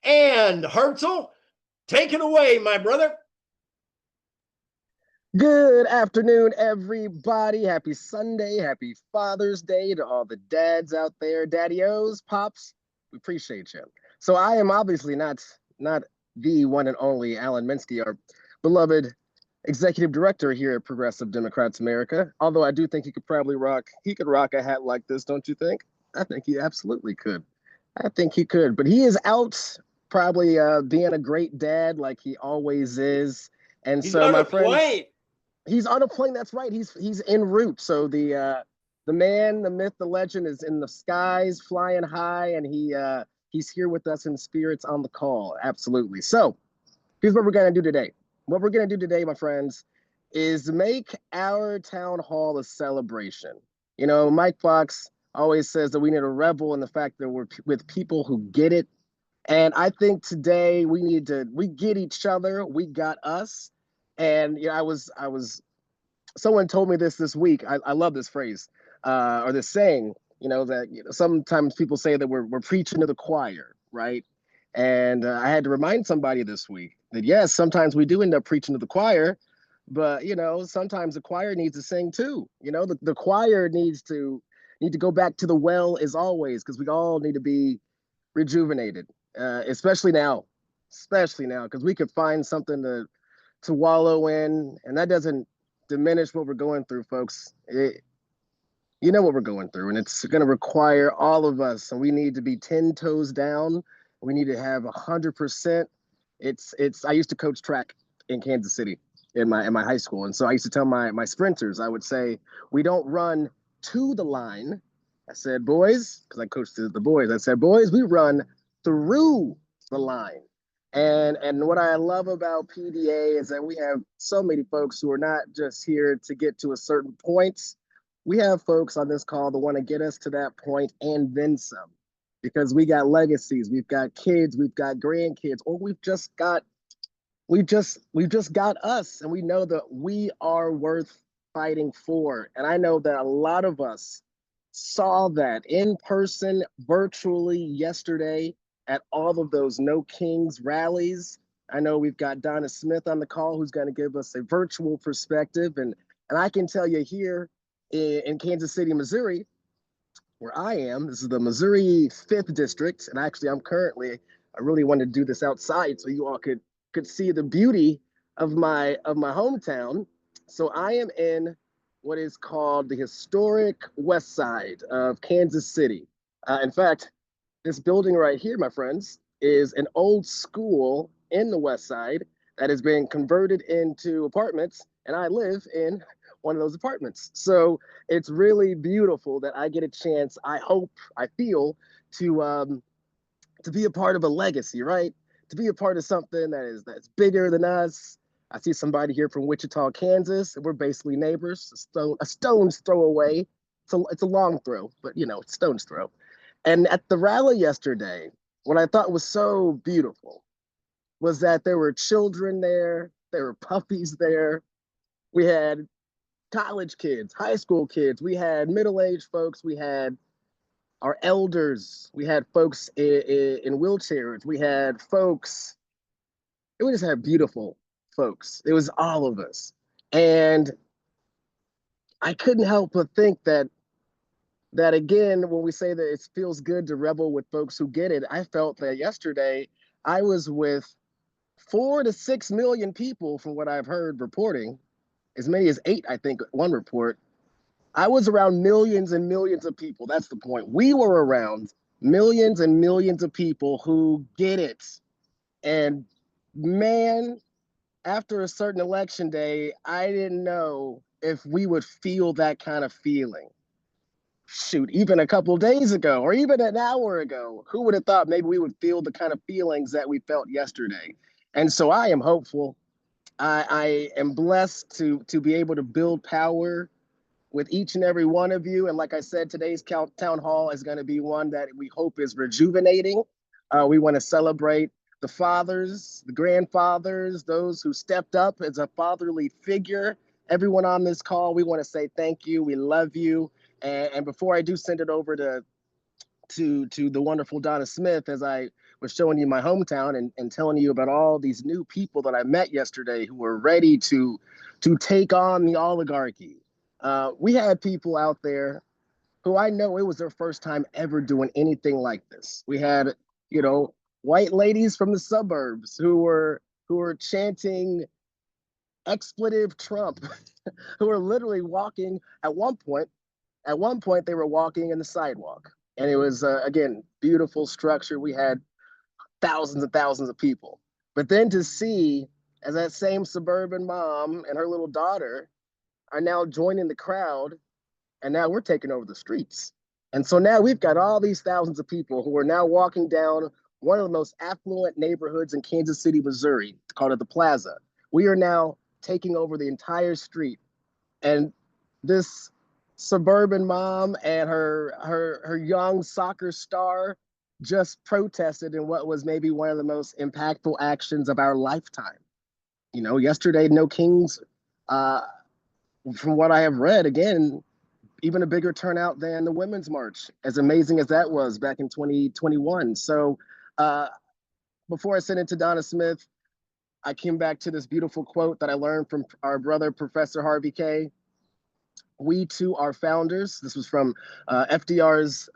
And Hartzell, take it away, my brother. Good afternoon, everybody. Happy Sunday. Happy Father's Day to all the dads out there. Daddy-O's, Pops, we appreciate you. So I am obviously not the one and only Alan Minsky, our beloved executive director here at Progressive Democrats America. Although I do think he could rock a hat like this, don't you think? I think he absolutely could. I think he could. But he is out probably being a great dad like he always is. And He's so, on my a friends, plane. he's on a plane. That's right. He's en route. So the man, the myth, the legend is in the skies, flying high, and he's here with us in spirits on the call. Absolutely. So here's what we're gonna do today. What we're gonna do today, my friends, is make our town hall a celebration. You know, Mike Fox always says that we need a rebel in the fact that we're with people who get it. And I think today we get each other, we got us. And you know, I was someone told me this week. I love this phrase or this saying. You know that sometimes people say that we're preaching to the choir, right? And I had to remind somebody this week that yes, sometimes we do end up preaching to the choir, but you know sometimes the choir needs to sing too. You know the choir needs to go back to the well as always because we all need to be rejuvenated, especially now because we could find something to wallow in, and that doesn't diminish what we're going through, folks. You know what we're going through, and it's going to require all of us, and we need to be 10 toes down. We need to have 100%. It's. I used to coach track in Kansas City in my high school, and so I used to tell my sprinters, I would say, we don't run to the line. I said, boys, because I coached the boys. I said, boys, we run through the line. And what I love about PDA is that we have so many folks who are not just here to get to a certain point. We have folks on this call that want to get us to that point and then some, because we got legacies, we've got kids, we've got grandkids, or we've just got us, and we know that we are worth fighting for. And I know that a lot of us saw that in person, virtually yesterday at all of those No Kings rallies. I know we've got Donna Smith on the call who's going to give us a virtual perspective. And I can tell you here in Kansas City, Missouri, where I am, this is the Missouri 5th District. And actually, I really wanted to do this outside so you all could see the beauty of my hometown. So I am in what is called the historic west side of Kansas City. In fact, this building right here, my friends, is an old school in the west side that has been converted into apartments, and I live in one of those apartments. So it's really beautiful that I get a chance, I hope, I feel, to be a part of a legacy, right? To be a part of something that's bigger than us. I see somebody here from Wichita, Kansas, and we're basically neighbors, a stone's throw away. It's a long throw, but you know, it's stone's throw. And at the rally yesterday, what I thought was so beautiful was that there were children there were puppies there. We had college kids, high school kids, we had middle-aged folks, we had our elders, we had folks in wheelchairs, we had folks, we just had beautiful folks. It was all of us. And I couldn't help but think that again, when we say that it feels good to rebel with folks who get it, I felt that yesterday I was with 4 to 6 million people, from what I've heard reporting, as many as eight, I think, one report. I was around millions and millions of people. That's the point. We were around millions and millions of people who get it. And man, after a certain election day, I didn't know if we would feel that kind of feeling. Shoot, even a couple of days ago, or even an hour ago, who would have thought maybe we would feel the kind of feelings that we felt yesterday? And so I am hopeful. I am blessed to be able to build power with each and every one of you. And like I said, today's town hall is going to be one that we hope is rejuvenating. We want to celebrate the fathers, the grandfathers, those who stepped up as a fatherly figure. Everyone on this call, we want to say thank you. We love you. And before I do send it over to the wonderful Donna Smith, as I was showing you my hometown and telling you about all these new people that I met yesterday who were ready to take on the oligarchy. We had people out there who I know it was their first time ever doing anything like this. We had, you know, white ladies from the suburbs who were chanting expletive Trump, who were literally walking at one point. At one point, they were walking in the sidewalk, and it was again beautiful structure. We had thousands and thousands of people, but then to see as that same suburban mom and her little daughter are now joining the crowd, and now we're taking over the streets. And so now we've got all these thousands of people who are now walking down one of the most affluent neighborhoods in Kansas City, Missouri, called it the Plaza. We are now taking over the entire street. And this suburban mom and her young soccer star just protested in what was maybe one of the most impactful actions of our lifetime. You know, yesterday, No Kings, from what I have read, again, even a bigger turnout than the Women's March, as amazing as that was back in 2021. So before I sent it to Donna Smith, I came back to this beautiful quote that I learned from our brother, Professor Harvey K. We too are founders. This was from FDR's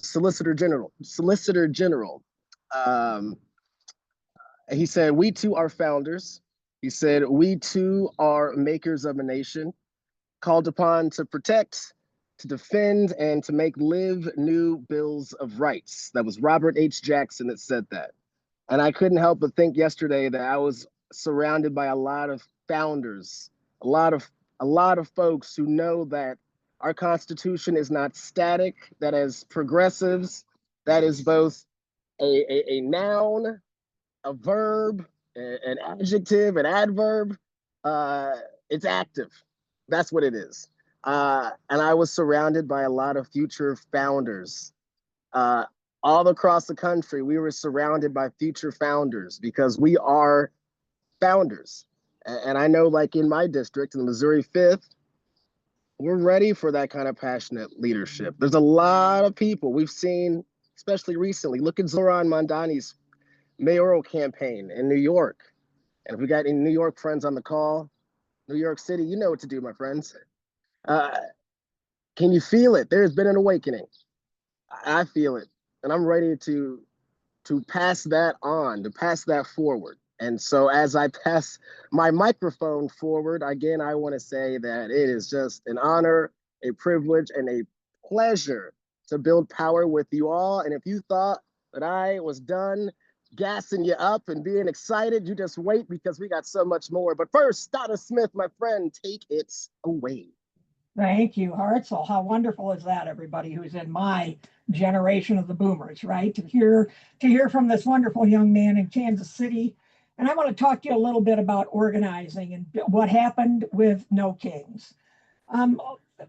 Solicitor General. He said, we too are founders. He said, we too are makers of a nation, called upon to protect, to defend, and to make live new bills of rights. That was Robert H. Jackson that said that. And I couldn't help but think yesterday that I was surrounded by a lot of founders, a lot of folks who know that our Constitution is not static, that as progressives, that is both a noun, a verb, an adjective, an adverb. It's active. That's what it is. And I was surrounded by a lot of future founders. All across the country, we were surrounded by future founders because we are founders. And I know, like in my district, in the Missouri 5th, we're ready for that kind of passionate leadership. There's a lot of people we've seen, especially recently. Look at Zoran Mondani's mayoral campaign in New York. And if we got any New York friends on the call, New York City, you know what to do, my friends. Can you feel it? There's been an awakening. I feel it. And I'm ready to pass that on, to pass that forward. And so as I pass my microphone forward, again, I want to say that it is just an honor, a privilege, and a pleasure to build power with you all. And if you thought that I was done gassing you up and being excited, you just wait because we got so much more. But first, Donna Smith, my friend, take it away. Thank you, Hartzell. How wonderful is that, everybody who's in my generation of the boomers, right? To hear from this wonderful young man in Kansas City. And I want to talk to you a little bit about organizing and what happened with No Kings.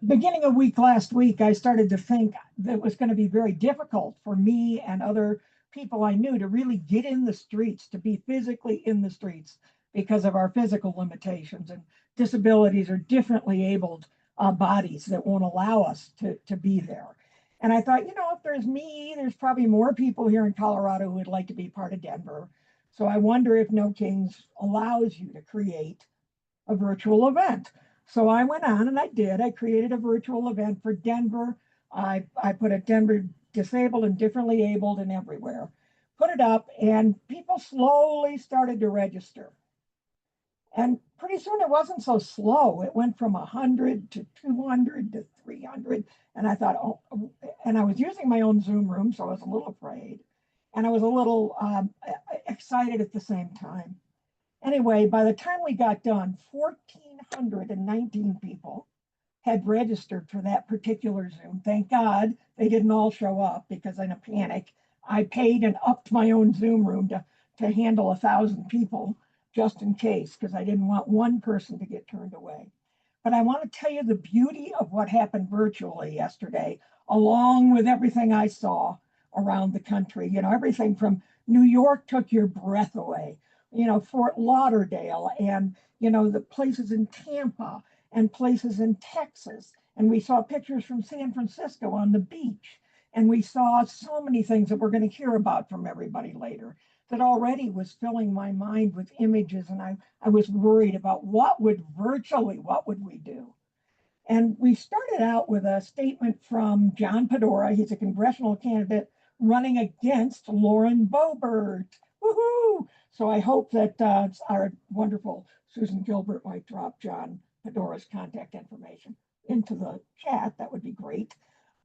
Beginning of week last week, I started to think that it was going to be very difficult for me and other people I knew to really get in the streets, to be physically in the streets because of our physical limitations, and disabilities are differently abled bodies that won't allow us to be there. And I thought, you know, if there's me, there's probably more people here in Colorado who would like to be part of Denver. So I wonder if No Kings allows you to create a virtual event. So I went on and I did. I created a virtual event for Denver. I put it Denver disabled and differently abled and everywhere. Put it up, and people slowly started to register. And pretty soon it wasn't so slow. It went from 100 to 200 to 300. And I thought, oh, and I was using my own Zoom room, so I was a little afraid. And I was a little excited at the same time. Anyway, by the time we got done, 1,419 people had registered for that particular Zoom. Thank God they didn't all show up, because in a panic, I paid and upped my own Zoom room to handle 1,000 people just in case, because I didn't want one person to get turned away. But I want to tell you the beauty of what happened virtually yesterday, along with everything I saw around the country. You know, everything from New York took your breath away, you know, Fort Lauderdale, and, you know, the places in Tampa and places in Texas. And we saw pictures from San Francisco on the beach. And we saw so many things that we're going to hear about from everybody later that already was filling my mind with images. And I was worried about what would we do? And we started out with a statement from John Pedora. He's a congressional candidate running against Lauren Boebert. Woohoo! So I hope that our wonderful Susan Gilbert might drop John Pedora's contact information into the chat. That would be great.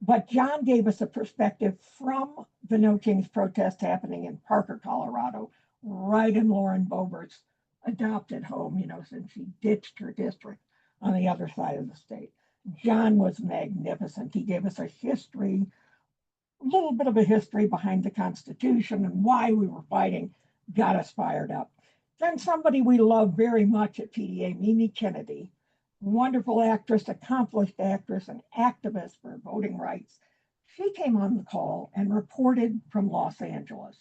But John gave us a perspective from the No Kings protest happening in Parker, Colorado, right in Lauren Boebert's adopted home, since she ditched her district on the other side of the state. John was magnificent. He gave us a history, a little bit of a history behind the Constitution and why we were fighting, got us fired up. Then somebody we love very much at PDA, Mimi Kennedy, wonderful actress, accomplished actress, and activist for voting rights. She came on the call and reported from Los Angeles.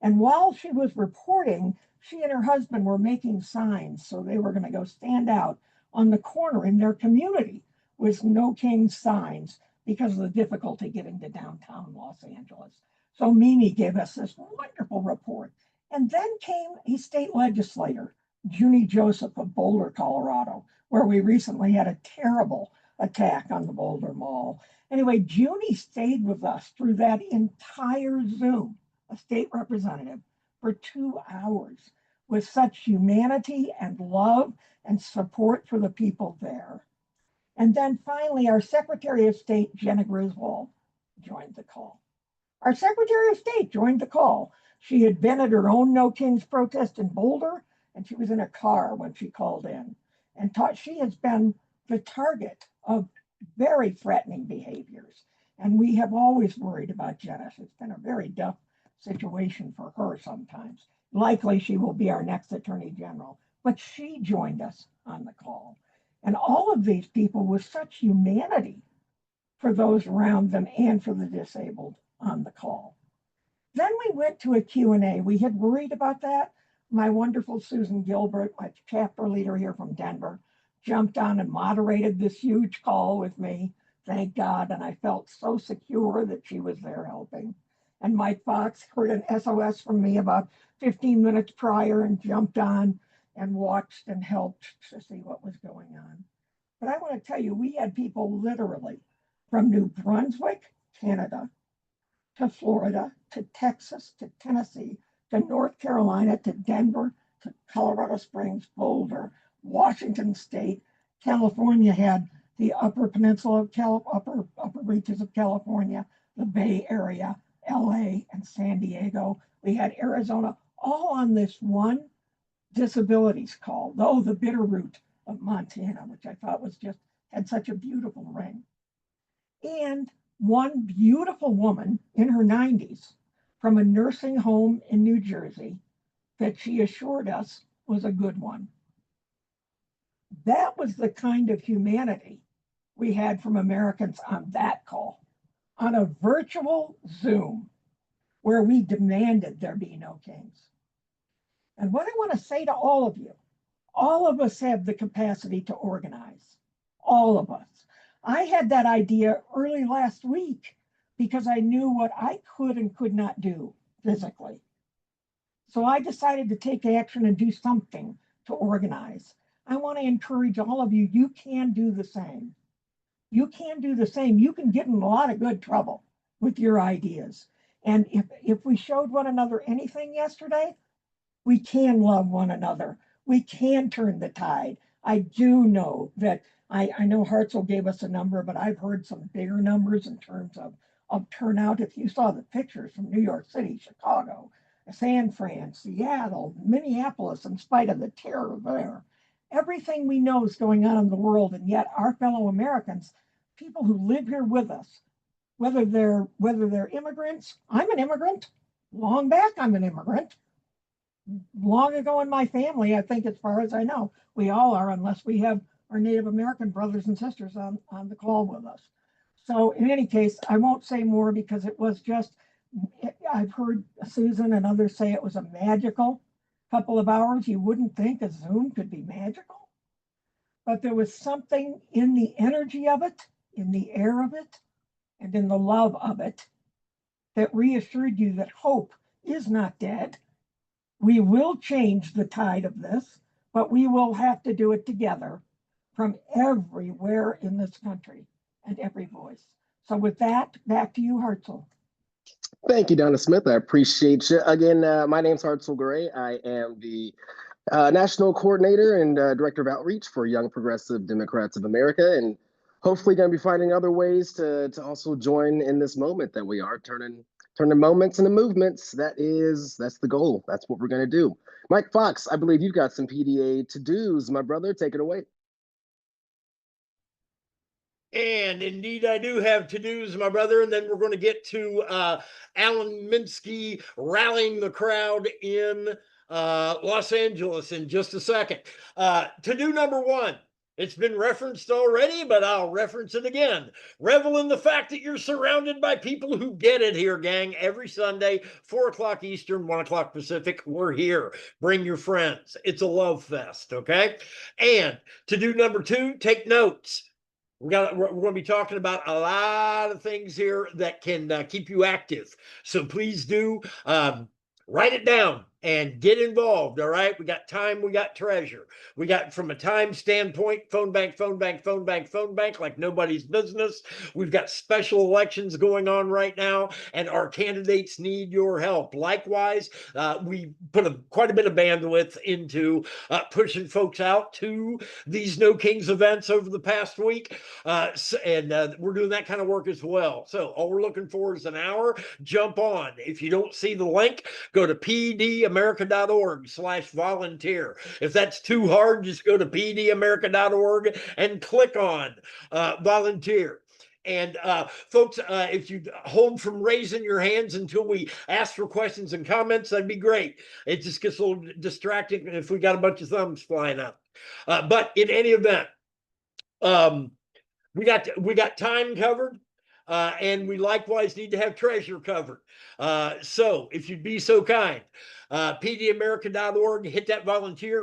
And while she was reporting, she and her husband were making signs. So they were going to go stand out on the corner in their community with No Kings signs because of the difficulty getting to downtown Los Angeles. So Mimi gave us this wonderful report. And then came a state legislator, Junie Joseph of Boulder, Colorado, where we recently had a terrible attack on the Boulder Mall. Anyway, Junie stayed with us through that entire Zoom, a state representative, for 2 hours with such humanity and love and support for the people there. And then finally, our Secretary of State, Jenna Griswold, joined the call. Our Secretary of State joined the call. She had been at her own No Kings protest in Boulder, and she was in a car when she called in. And she has been the target of very threatening behaviors. And we have always worried about Jenna. It's been a very tough situation for her sometimes. Likely she will be our next Attorney General. But she joined us on the call. And all of these people with such humanity for those around them and for the disabled on the call. Then we went to a Q&A. We had worried about that. My wonderful Susan Gilbert, my chapter leader here from Denver, jumped on and moderated this huge call with me, thank God. And I felt so secure that she was there helping. And Mike Fox heard an SOS from me about 15 minutes prior and jumped on and watched and helped to see what was going on. But I want to tell you, we had people literally from New Brunswick, Canada, to Florida, to Texas, to Tennessee, to North Carolina, to Denver, to Colorado Springs, Boulder, Washington State. California had the upper peninsula of upper reaches of California, the Bay Area, LA, and San Diego. We had Arizona, all on this one disabilities call, though the Bitterroot of Montana, which I thought was just had such a beautiful ring. And one beautiful woman in her 90s from a nursing home in New Jersey that she assured us was a good one. That was the kind of humanity we had from Americans on that call, on a virtual Zoom where we demanded there be no kings. And what I want to say to all of us have the capacity to organize, all of us. I had that idea early last week because I knew what I could and could not do physically. So I decided to take action and do something to organize. I want to encourage all of you, you can do the same. You can do the same. You can get in a lot of good trouble with your ideas. And if we showed one another anything yesterday, we can love one another. We can turn the tide. I do know that I know Hartzell gave us a number, but I've heard some bigger numbers in terms of turnout. If you saw the pictures from New York City, Chicago, San Fran, Seattle, Minneapolis, in spite of the terror there, everything we know is going on in the world, and yet our fellow Americans, people who live here with us, whether they're immigrants, I'm an immigrant, long back I'm an immigrant. Long ago in my family, I think as far as I know, we all are, unless we have our Native American brothers and sisters on the call with us. So in any case, I won't say more because it was just, I've heard Susan and others say it was a magical couple of hours. You wouldn't think a Zoom could be magical, but there was something in the energy of it, in the air of it, and in the love of it that reassured you that hope is not dead. We will change the tide of this, but we will have to do it together from everywhere in this country and every voice. So with that, back to you, Hartzell. Thank you, Donna Smith. I appreciate you. Again, my name's Hartzell Gray. I am the National Coordinator and Director of Outreach for Young Progressive Democrats of America, and hopefully going to be finding other ways to also join in this moment that we are turning moments into movements. That's the goal. That's what we're going to do. Mike Fox, I believe you've got some PDA to-dos. My brother, take it away. And indeed, I do have to-dos, my brother, and then we're going to get to Alan Minsky rallying the crowd in Los Angeles in just a second. To-do number one, it's been referenced already, but I'll reference it again. Revel in the fact that you're surrounded by people who get it here, gang. Every Sunday, 4 o'clock Eastern, 1 o'clock Pacific, we're here. Bring your friends. It's a love fest, okay? And to-do number two, take notes. We're going to be talking about a lot of things here that can keep you active. So please do write it down and get involved. All right. We got time. We got treasure. We got, from a time standpoint, phone bank, like nobody's business. We've got special elections going on right now, and our candidates need your help. Likewise, we put quite a bit of bandwidth into pushing folks out to these No Kings events over the past week. And we're doing that kind of work as well. So all we're looking for is an hour. Jump on. If you don't see the link, go to pdamerica.org/volunteer. If that's too hard, just go to pdamerica.org and click on volunteer. And folks, if you hold from raising your hands until we ask for questions and comments, that'd be great. It just gets a little distracting if we got a bunch of thumbs flying up. But in any event, we got time covered, and we likewise need to have treasure covered. So if you'd be so kind, pdamerica.org, hit that volunteer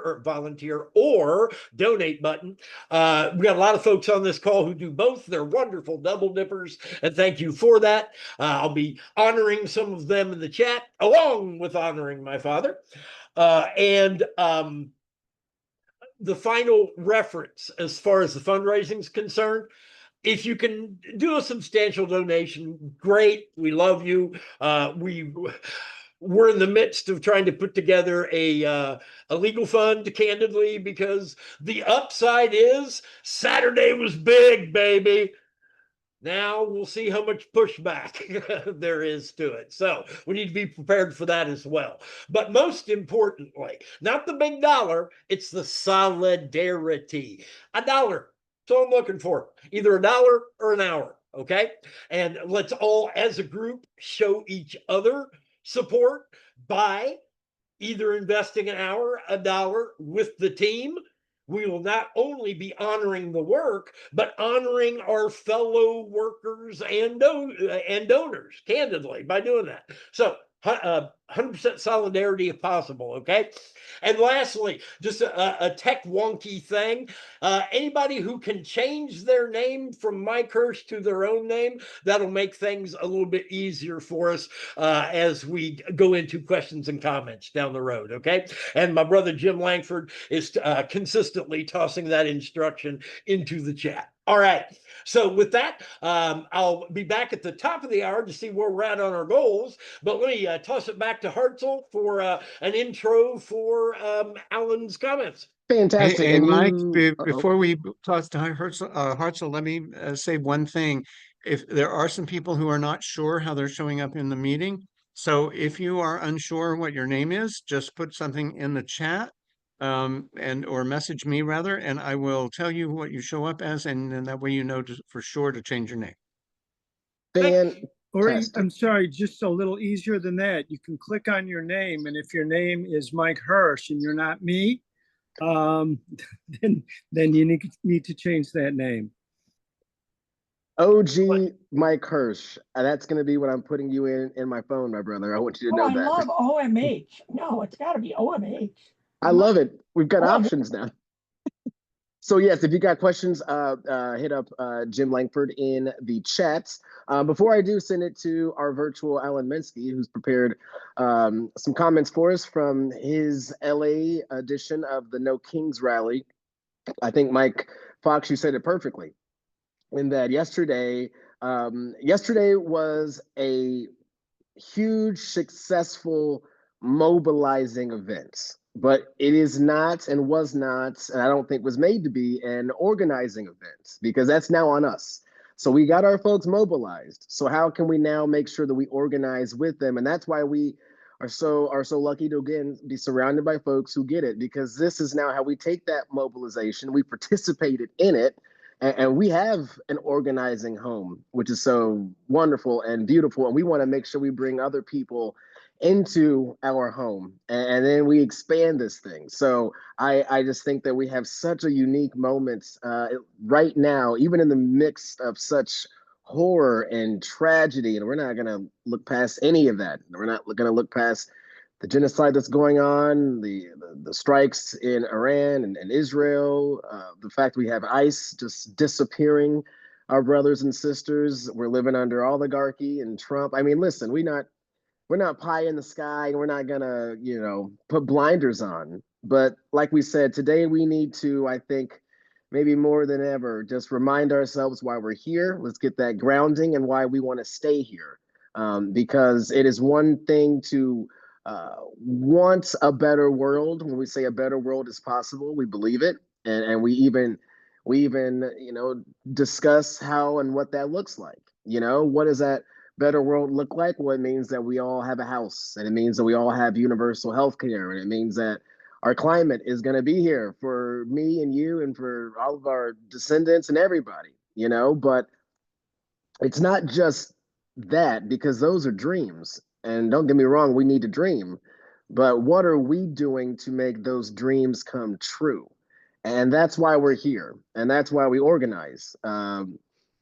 or donate button. We got a lot of folks on this call who do both. They're wonderful double dippers, and thank you for that. I'll be honoring some of them in the chat, along with honoring my father. The final reference as far as the fundraising is concerned, if you can do a substantial donation, great. We love you. We're in the midst of trying to put together a legal fund, candidly, because the upside is Saturday was big, baby. Now we'll see how much pushback there is to it. So we need to be prepared for that as well. But most importantly, not the big dollar, it's the solidarity. $1. That's all I'm looking for. Either $1 or an hour. Okay. And let's all, as a group, show each other support by either investing an hour, $1 with the team. We will not only be honoring the work, but honoring our fellow workers and donors, candidly, by doing that. So 100% solidarity if possible, okay? And lastly, just a tech wonky thing. Anybody who can change their name from Mike Hirsch to their own name, that'll make things a little bit easier for us as we go into questions and comments down the road, okay? And my brother Jim Langford is consistently tossing that instruction into the chat. All right. So with that, I'll be back at the top of the hour to see where we're at on our goals. But let me toss it back to Hartzell for an intro for Alan's comments. Fantastic. Hey, Mike, Uh-oh. before we toss to Hartzell, let me say one thing. If there are some people who are not sure how they're showing up in the meeting, so if you are unsure what your name is, just put something in the chat or message me rather, and I will tell you what you show up as, and then that way you know for sure to change your name. Or I'm sorry, just a little easier than that. You can click on your name, and if your name is Mike Hirsch and you're not me, then you need to change that name. OG Mike Hirsch. That's going to be what I'm putting you in my phone, my brother. I want you to know that. I love OMH. No, it's got to be OMH. I love it. We've got options now. So yes, if you got questions, hit up Jim Langford in the chat. Before I do send it to our virtual Alan Minsky, who's prepared some comments for us from his LA edition of the No Kings rally. I think Mike Fox, you said it perfectly. In that yesterday was a huge, successful, mobilizing event. But it is not and was not, and I don't think was made to be an organizing event, because that's now on us. So we got our folks mobilized. So how can we now make sure that we organize with them? And that's why we are so lucky to again be surrounded by folks who get it, because this is now how we take that mobilization. We participated in it, and we have an organizing home, which is so wonderful and beautiful. And we want to make sure we bring other people into our home, and then we expand this thing. So I just think that we have such a unique moment right now, even in the midst of such horror and tragedy. And we're not going to look past any of that. We're not going to look past the genocide that's going on, the strikes in Iran and Israel, the fact we have ICE just disappearing our brothers and sisters. We're living under oligarchy and Trump. I mean, listen, we're not pie in the sky, and we're not gonna, put blinders on. But like we said, today we need to, I think, maybe more than ever, just remind ourselves why we're here. Let's get that grounding and why we want to stay here. Because it is one thing to want a better world. When we say a better world is possible, we believe it, and we even discuss how and what that looks like. What does that better world look like? Well, it means that we all have a house, and it means that we all have universal health care, and it means that our climate is going to be here for me and you and for all of our descendants and everybody, but it's not just that, because those are dreams. And don't get me wrong, we need to dream, but what are we doing to make those dreams come true? And that's why we're here, and that's why we organize.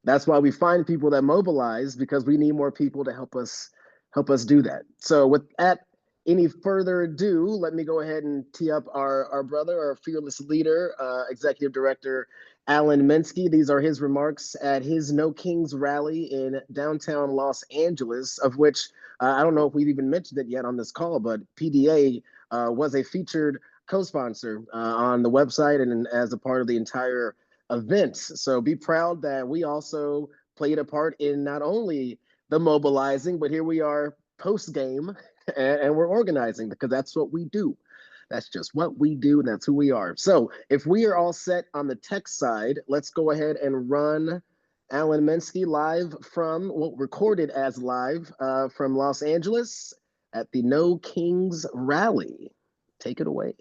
That's why we find people that mobilize, because we need more people to help us do that. So without any further ado, let me go ahead and tee up our brother, our fearless leader, Executive Director Alan Minsky. These are his remarks at his No Kings rally in downtown Los Angeles, of which I don't know if we've even mentioned it yet on this call, but PDA was a featured co-sponsor on the website and as a part of the entire event. So be proud that we also played a part in not only the mobilizing, but here we are post-game, and we're organizing, because that's what we do. That's just what we do, and that's who we are. So if we are all set on the tech side, let's go ahead and run Alan Minsky live from, recorded as live from Los Angeles at the No Kings rally. Take it away.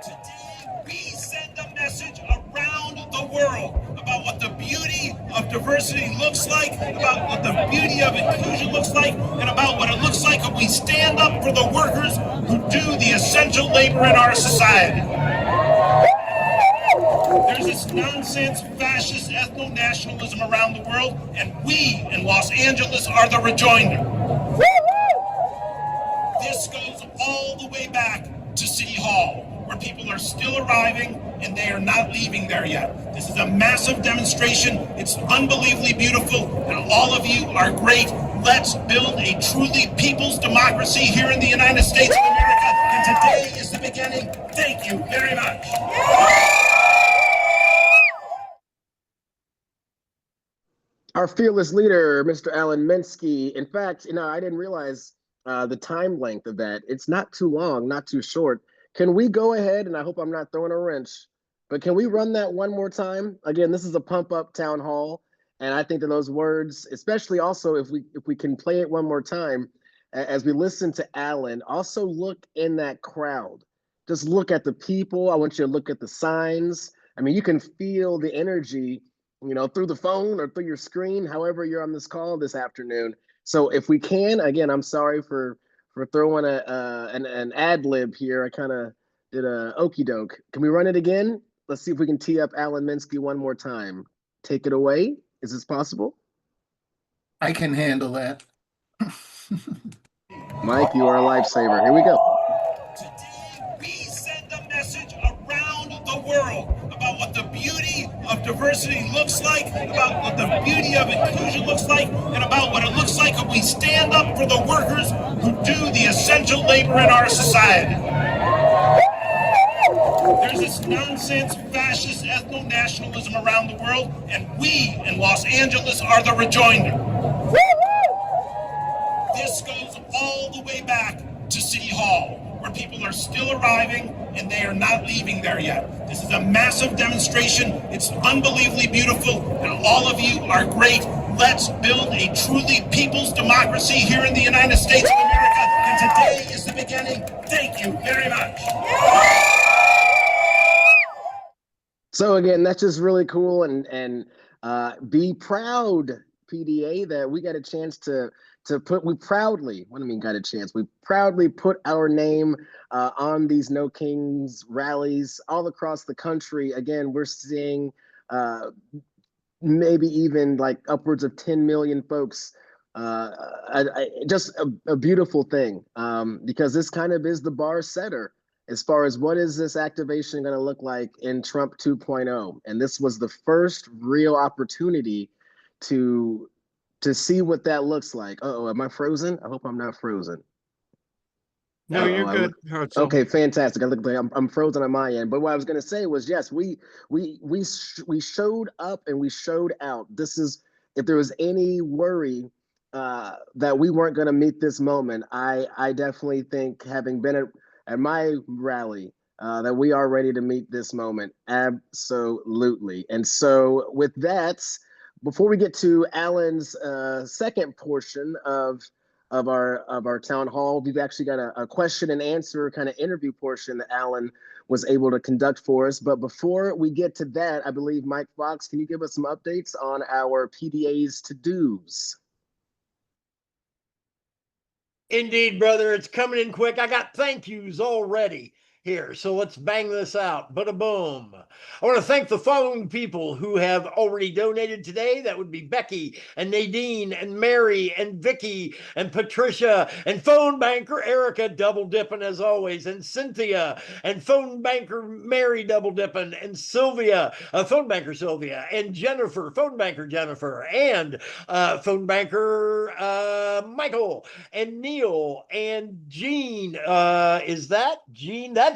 Today, we send a message around the world about what the beauty of diversity looks like, about what the beauty of inclusion looks like, and about what it looks like when we stand up for the workers who do the essential labor in our society. There's this nonsense fascist ethno-nationalism around the world, and we in Los Angeles are the rejoinder. This goes all the way back to City Hall, where people are still arriving and they are not leaving there yet. This is a massive demonstration. It's unbelievably beautiful, and all of you are great. Let's build a truly people's democracy here in the United States of America, and today is the beginning. Thank you very much. Our fearless leader, Mr. Alan Minsky. In fact, I didn't realize the time length of that. It's not too long, not too short. Can we go ahead, and I hope I'm not throwing a wrench, but can we run that one more time? Again, this is a pump up town hall, and I think that those words, especially also if we can play it one more time, as we listen to Alan, also look in that crowd. Just look at the people. I want you to look at the signs. I mean, you can feel the energy, through the phone or through your screen, however you're on this call this afternoon. So if we can, again, I'm sorry for throwing an ad lib here. I kind of did a okey doke. Can we run it again? Let's see if we can tee up Alan Minsky one more time. Take it away. Is this possible? I can handle that. Mike, you are a lifesaver. Here we go. Today, we send a message what diversity looks like, about what the beauty of inclusion looks like, and about what it looks like when we stand up for the workers who do the essential labor in our society. There's this nonsense fascist ethno-nationalism around the world, and we in Los Angeles are the rejoinder. This goes all the way back to City Hall, where people are still arriving and they are not leaving there yet. This is a massive demonstration. It's unbelievably beautiful, and all of you are great. Let's build a truly people's democracy here in the United States of America, and today is the beginning. Thank you very much. So again, that's just really cool, and be proud, PDA, that we got a chance to put, we proudly, what do I mean got a chance? We proudly put our name on these No Kings rallies all across the country. Again, we're seeing maybe even like upwards of 10 million folks. Just a beautiful thing, because this kind of is the bar setter as far as what is this activation going to look like in Trump 2.0. And this was the first real opportunity to see what that looks like. Uh-oh, am I frozen? I hope I'm not frozen. No, you're good, Hartzell. Okay, fantastic. I look like I'm frozen on my end. But what I was going to say was, yes, we showed up and we showed out. This is, if there was any worry that we weren't going to meet this moment, I definitely think, having been at my rally, that we are ready to meet this moment. Absolutely. And so with that, before we get to Alan's second portion of our town hall, we've actually got a question and answer kind of interview portion that Alan was able to conduct for us. But before we get to that, I believe, Mike Fox, can you give us some updates on our PDA's to-dos? Indeed, brother, it's coming in quick. I got thank yous already here, so let's bang this out. Bada boom. I want to thank the following people who have already donated today. That would be Becky and Nadine and Mary and Vicky and Patricia and phone banker Erica, double dipping as always, and Cynthia and phone banker Mary, double dipping, and Sylvia, phone banker Sylvia, and Jennifer, phone banker Jennifer, and phone banker Michael, and Neil, and Jean. Is that Jean? That's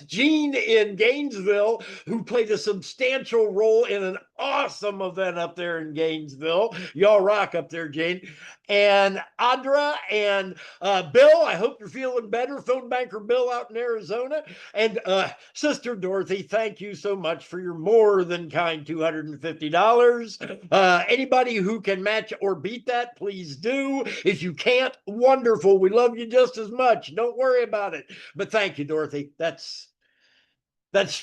Jean in Gainesville, who played a substantial role in an awesome event up there in Gainesville. Y'all rock up there, Jean. And Audra and Bill, I hope you're feeling better. Phone banker Bill out in Arizona. And Sister Dorothy, thank you so much for your more than kind $250. Anybody who can match or beat that, please do. If you can't, wonderful. We love you just as much. Don't worry about it. But thank you, Dorothy. That's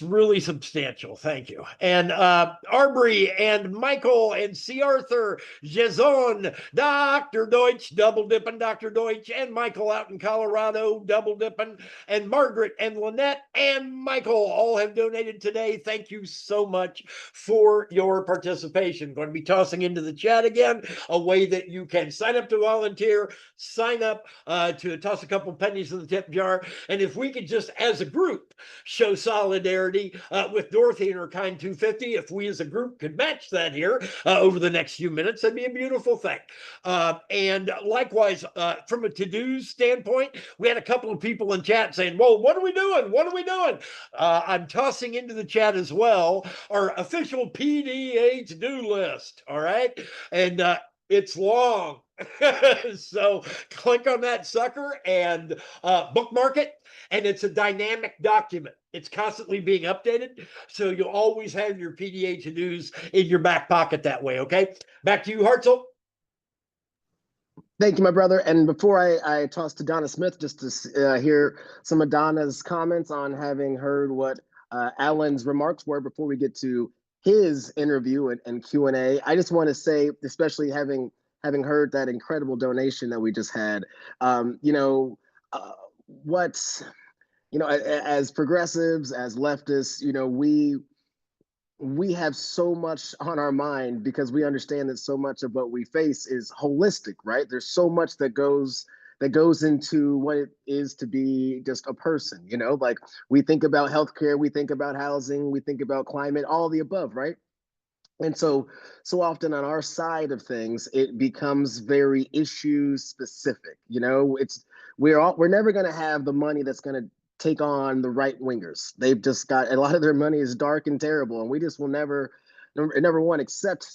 really substantial. Thank you. And Arbery and Michael and C. Arthur, Jason, Dr. Deutsch, double dipping, Dr. Deutsch, and Michael out in Colorado, double dipping, and Margaret and Lynette and Michael all have donated today. Thank you so much for your participation. Going to be tossing into the chat again a way that you can sign up to volunteer, sign up to toss a couple pennies in the tip jar. And if we could just, as a group, show solidarity with Dorothy and her kind 250, if we as a group could match that here over the next few minutes, that'd be a beautiful thing. And likewise, from a to-dos standpoint, we had a couple of people in chat saying, well, what are we doing? What are we doing? I'm tossing into the chat as well our official PDA to-do list, all right? And it's long. So click on that sucker and bookmark it. And it's a dynamic document. It's constantly being updated. So you'll always have your PDA to-dos in your back pocket that way, okay? Back to you, Hartzell. Thank you, my brother. And before I toss to Donna Smith, just to hear some of Donna's comments on having heard what Alan's remarks were before we get to his interview and Q&A, I just want to say, especially having heard that incredible donation that we just had, as progressives, as leftists, we have so much on our mind because we understand that so much of what we face is holistic, right? There's so much that goes that goes into what it is to be just a person, you know, like we think about healthcare, we think about housing, we think about climate, all the above, right? And so often on our side of things, it becomes very issue specific. You know, we're never going to have the money that's going to take on the right wingers. They've just got a lot of their money is dark and terrible, and we just will never one accept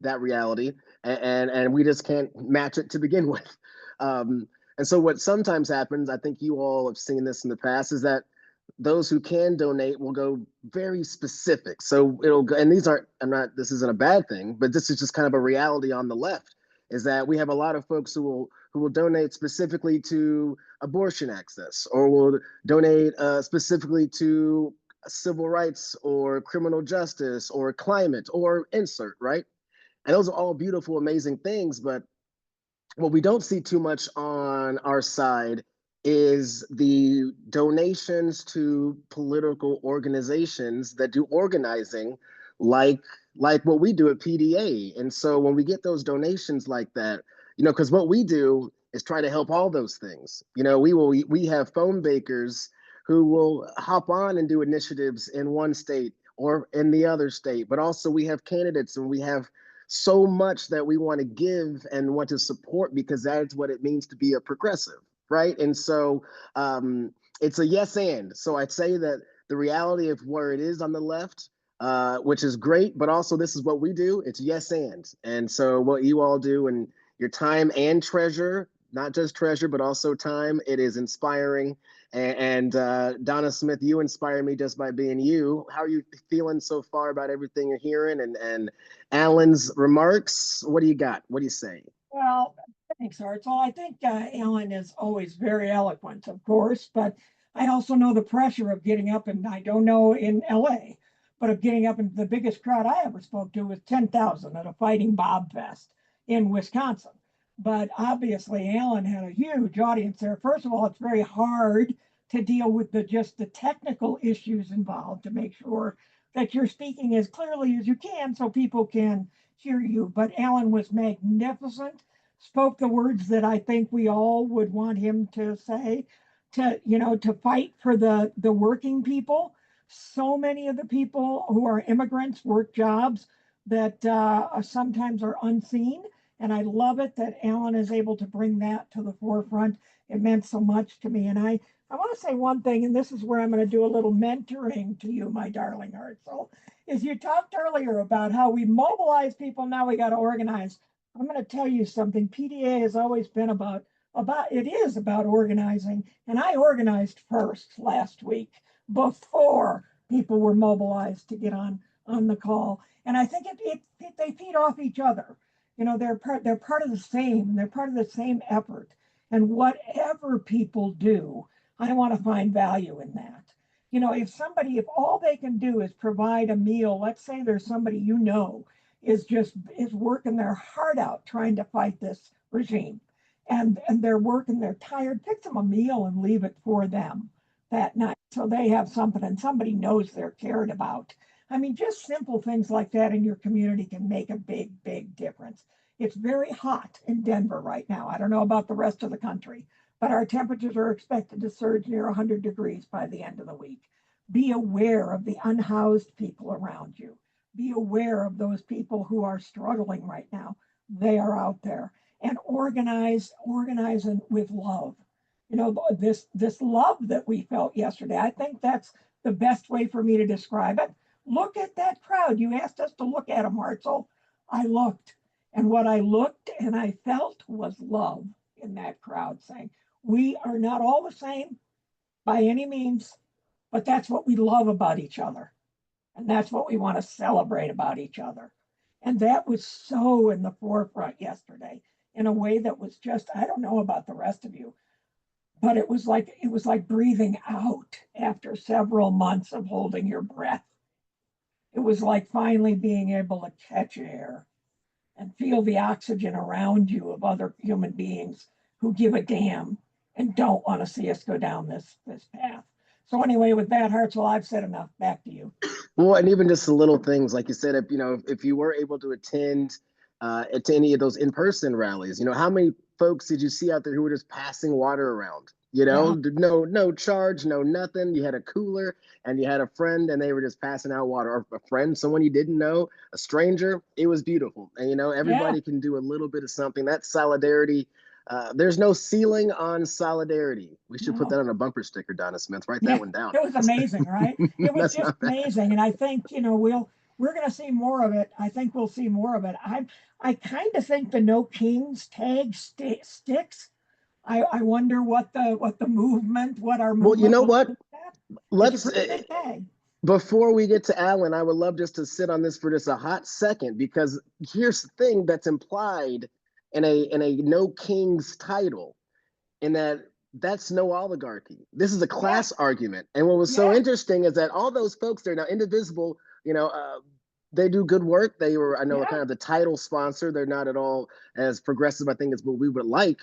that reality, and we just can't match it to begin with. And so what sometimes happens, I think you all have seen this in the past, is that those who can donate will go very specific. So it'll go, and this isn't a bad thing, but this is just kind of a reality on the left, is that we have a lot of folks who will donate specifically to abortion access, or will donate specifically to civil rights or criminal justice or climate or insert, right? And those are all beautiful, amazing things, but what we don't see too much on our side is the donations to political organizations that do organizing, like what we do at PDA. And so when we get those donations like that, you know, because what we do is try to help all those things. You know, we have phone bakers who will hop on and do initiatives in one state or in the other state, but also we have candidates, and we have so much that we want to give and want to support, because that's what it means to be a progressive, right? And so it's a yes and. So I'd say that the reality of where it is on the left, which is great, but also this is what we do, it's yes and. And so what you all do, and your time and treasure, not just treasure, but also time, it is inspiring. And Donna Smith, you inspire me just by being you. How are you feeling so far about everything you're hearing? And Alan's remarks, what do you got? What do you say? Well, thanks, Hartzell. I think Alan is always very eloquent, of course, but I also know the pressure of getting up, and I don't know in LA, but of getting up, and the biggest crowd I ever spoke to was 10,000 at a Fighting Bob Fest in Wisconsin. But obviously, Alan had a huge audience there. First of all, it's very hard to deal with just the technical issues involved to make sure that you're speaking as clearly as you can so people can hear you. But Alan was magnificent, spoke the words that I think we all would want him to say, to fight for the working people. So many of the people who are immigrants work jobs that sometimes are unseen. And I love it that Alan is able to bring that to the forefront. It meant so much to me. And I want to say one thing, and this is where I'm going to do a little mentoring to you, my darling Hartzell, is you talked earlier about how we mobilize people, now we got to organize. I'm going to tell you something. PDA has always been about organizing. And I organized first last week before people were mobilized to get on the call. And I think they feed off each other. You know, they're part of the same effort. And whatever people do, I want to find value in that. You know, if all they can do is provide a meal, let's say there's somebody you know is working their heart out trying to fight this regime, and they're tired, pick them a meal and leave it for them that night so they have something and somebody knows they're cared about. I mean, just simple things like that in your community can make a big, big difference. It's very hot in Denver right now. I don't know about the rest of the country, but our temperatures are expected to surge near 100 degrees by the end of the week. Be aware of the unhoused people around you. Be aware of those people who are struggling right now. They are out there. And organize with love. You know, this love that we felt yesterday, I think that's the best way for me to describe it. Look at that crowd. You asked us to look at them, Hartzell. I looked. And what I looked and I felt was love in that crowd, saying, we are not all the same by any means, but that's what we love about each other. And that's what we want to celebrate about each other. And that was so in the forefront yesterday in a way that was just, I don't know about the rest of you, but it was like breathing out after several months of holding your breath. It was like finally being able to catch air and feel the oxygen around you of other human beings who give a damn and don't want to see us go down this path. So anyway, with that, Hartzell, I've said enough. Back to you. Well, and even just the little things, like you said, if you were able to attend to any of those in-person rallies. You know, how many folks did you see out there who were just passing water around? You know, no charge, no nothing. You had a cooler and you had a friend and they were just passing out water, or a friend, someone you didn't know, a stranger. It was beautiful. And, you know, everybody can do a little bit of something. That solidarity, there's no ceiling on solidarity. We should put that on a bumper sticker, Donna Smith. Write that one down. It was amazing, right? It was just amazing. And I think, you know, we're going to see more of it. I think we'll see more of it. I kind of think the No Kings tag sticks. I wonder what the movement, what our movement. Well, you know what? Let's before we get to Alan, I would love just to sit on this for just a hot second, because here's the thing that's implied in a No Kings title, in that's no oligarchy. This is a class argument. And what was so interesting is that all those folks there now, Indivisible, you know, they do good work. They were, I know, kind of the title sponsor. They're not at all as progressive, I think, as what we would like.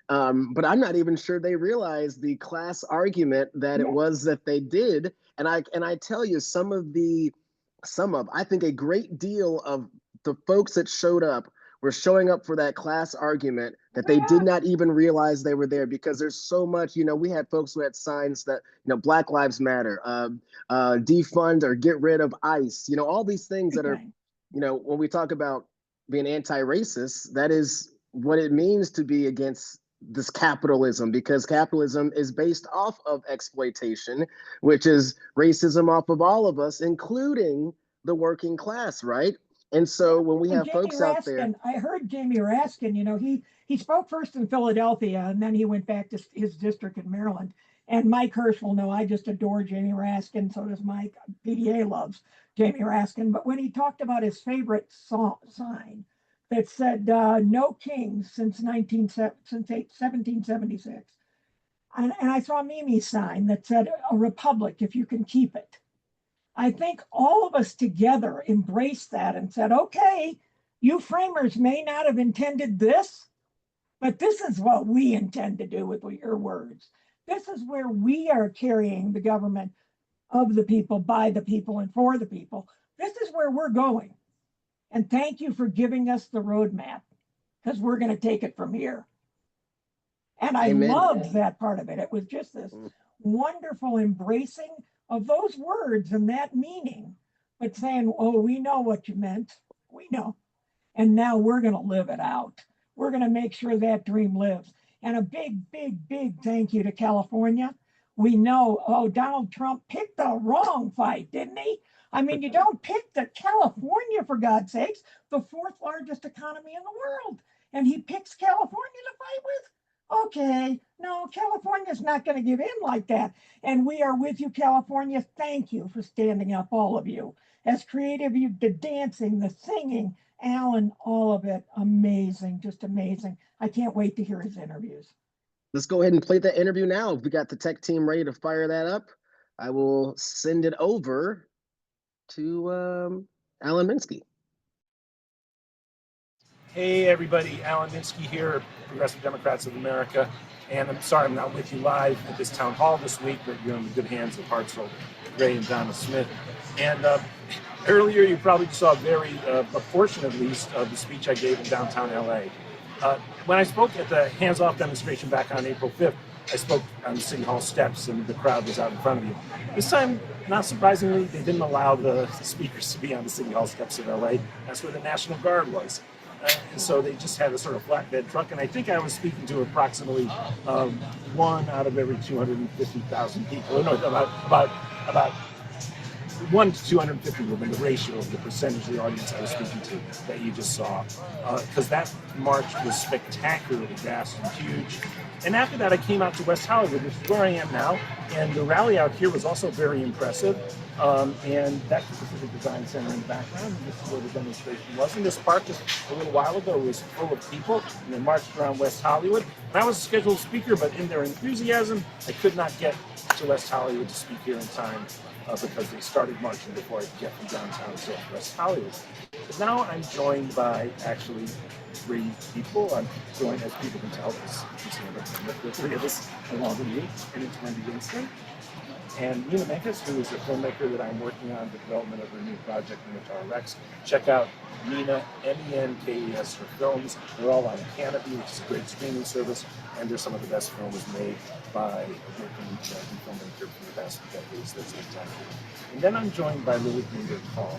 But I'm not even sure they realized the class argument that it was that they did. And I tell you, I think a great deal of the folks that showed up were showing up for that class argument that they did not even realize they were there, because there's so much, you know, we had folks who had signs that, you know, Black Lives Matter, defund or get rid of ICE, you know, all these things that are, you know, when we talk about being anti-racist, that is what it means to be against this capitalism, because capitalism is based off of exploitation, which is racism off of all of us, including the working class, right? And so when we have folks out there, I heard Jamie Raskin, you know, he spoke first in Philadelphia and then he went back to his district in Maryland. And Mike Hirsch will know I just adore Jamie Raskin. So does Mike. PDA loves Jamie Raskin. But when he talked about his favorite sign that said "No Kings" since 1776, and I saw Mimi's sign that said "A Republic if you can keep it." I think all of us together embraced that and said, okay, you framers may not have intended this, but this is what we intend to do with your words. This is where we are carrying the government of the people, by the people, and for the people. This is where we're going. And thank you for giving us the roadmap, because we're going to take it from here. And I loved that part of it. It was just this wonderful embracing of those words and that meaning, but saying, oh, we know what you meant. We know. And now we're going to live it out. We're going to make sure that dream lives. And a big, big, big thank you to California. We know, Donald Trump picked the wrong fight, didn't he? I mean, you don't pick California, for God's sakes, the fourth largest economy in the world. And he picks California to fight with? Okay, no, California's not going to give in like that. And we are with you, California. Thank you for standing up, all of you. As creative, you, the dancing, the singing, Alan, all of it, amazing, just amazing. I can't wait to hear his interviews. Let's go ahead and play that interview now. If we got the tech team ready to fire that up, I will send it over to Alan Minsky. Hey everybody, Alan Minsky here, Progressive Democrats of America. And I'm sorry I'm not with you live at this town hall this week, but you're in the good hands of Hartzell, Gray, and Donna Smith. And earlier you probably saw a portion at least of the speech I gave in downtown LA. When I spoke at the Hands Off demonstration back on April 5th, I spoke on the City Hall steps and the crowd was out in front of me. This time, not surprisingly, they didn't allow the speakers to be on the City Hall steps of LA. That's where the National Guard was. And so they just had a sort of flatbed truck, and I think I was speaking to approximately 1 out of every 250,000 people. No, about 1 to 250 would be the ratio of the percentage of the audience I was speaking to that you just saw. Because that march was spectacularly vast and huge. And after that, I came out to West Hollywood, which is where I am now. And the rally out here was also very impressive. And that's the Pacific Design Center in the background. And this is where the demonstration was. And this park just a little while ago was full of people. And they marched around West Hollywood. And I was a scheduled speaker, but in their enthusiasm, I could not get to West Hollywood to speak here in time because they started marching before I could get from downtown to West Hollywood. But now I'm joined by actually 3 people. I'm joined, as people can tell, the 3 of us along with me, and it's Wendy Winston. And Nina Mekas, who is a filmmaker that I'm working on the development of her new project, Minotaur Rex. Check out Nina, MENKES, her films. They're all on Canopy, which is a great streaming service, and they're some of the best films made by a working filmmaker for the past decades. That's spectacular. And then I'm joined by Lily Greenberg Hall,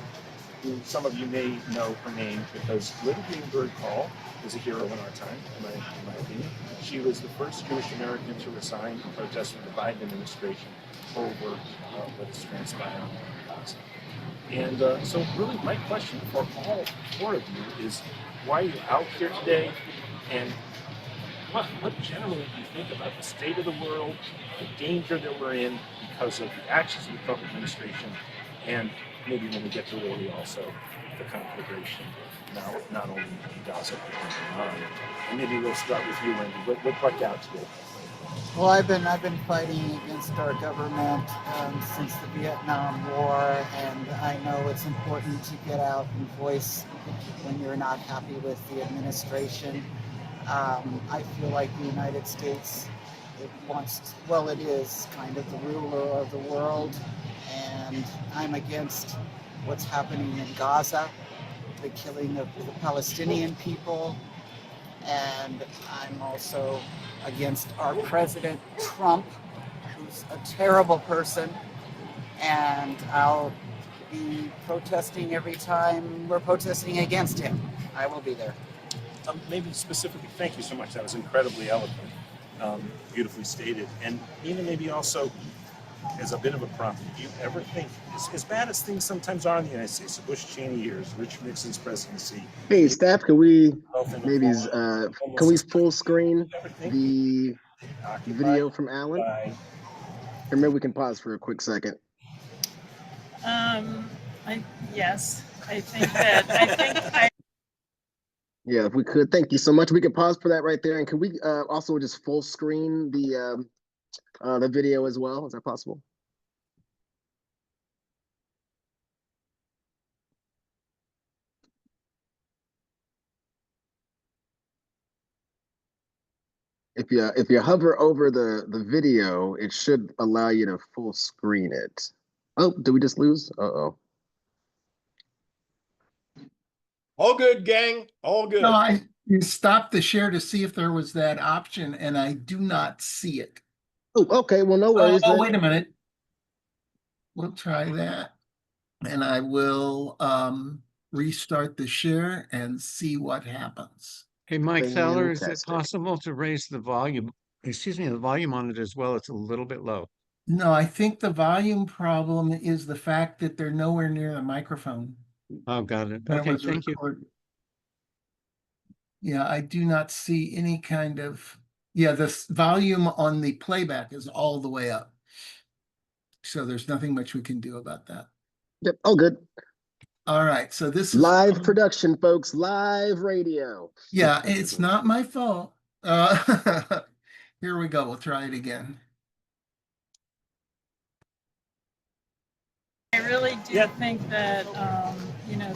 who some of you may know her name because Lily Greenberg Hall is a hero in our time, in my opinion. She was the first Jewish American to resign in protest with the Biden administration over what has transpired in Gaza. And so really my question for all four of you is, why are you out here today, and what generally do you think about the state of the world, the danger that we're in because of the actions of the Trump administration, and maybe when we get to really also the conflagration now, not only in Gaza, but beyond. And maybe we'll start with you, Wendy. What brought you out today? Well, I've been fighting against our government since the Vietnam War, and I know it's important to get out and voice when you're not happy with the administration. I feel like the United States, it is kind of the ruler of the world, and I'm against what's happening in Gaza, the killing of the Palestinian people, and I'm also against our President Trump, who's a terrible person, and I'll be protesting every time we're protesting against him. I will be there. Maybe specifically, thank you so much. That was incredibly eloquent, beautifully stated. And Nina, maybe also as a bit of a prompt, do you ever think, as bad as things sometimes are in the United States, the Bush-Cheney years, Richard Nixon's presidency. Hey, staff, can we maybe can we full screen the video from Alan? Or maybe we can pause for a quick second. Yes, I think that Yeah, if we could, thank you so much. We could pause for that right there, and can we also just full screen the video as well? Is that possible? If you hover over the video, it should allow you to full screen it. Oh, did we just lose? Uh-oh. All good, gang. All good. No, you stopped the share to see if there was that option, and I do not see it. Oh, okay. Well, no worries. Oh, wait a minute. We'll try that. And I will restart the share and see what happens. Hey, Mike Feller, is it Fantastic. possible to raise the volume? Excuse me, the volume on it as well. It's a little bit low. No, I think the volume problem is the fact that they're nowhere near the microphone. Oh, got it. when it Okay, was thank you. recorded. Yeah, I do not see any kind of, the volume on the playback is all the way up. So there's nothing much we can do about that. Yep. All good. All right, so this is Live production, folks. Live radio. Yeah, it's not my fault. Here we go. We'll try it again. I really do think that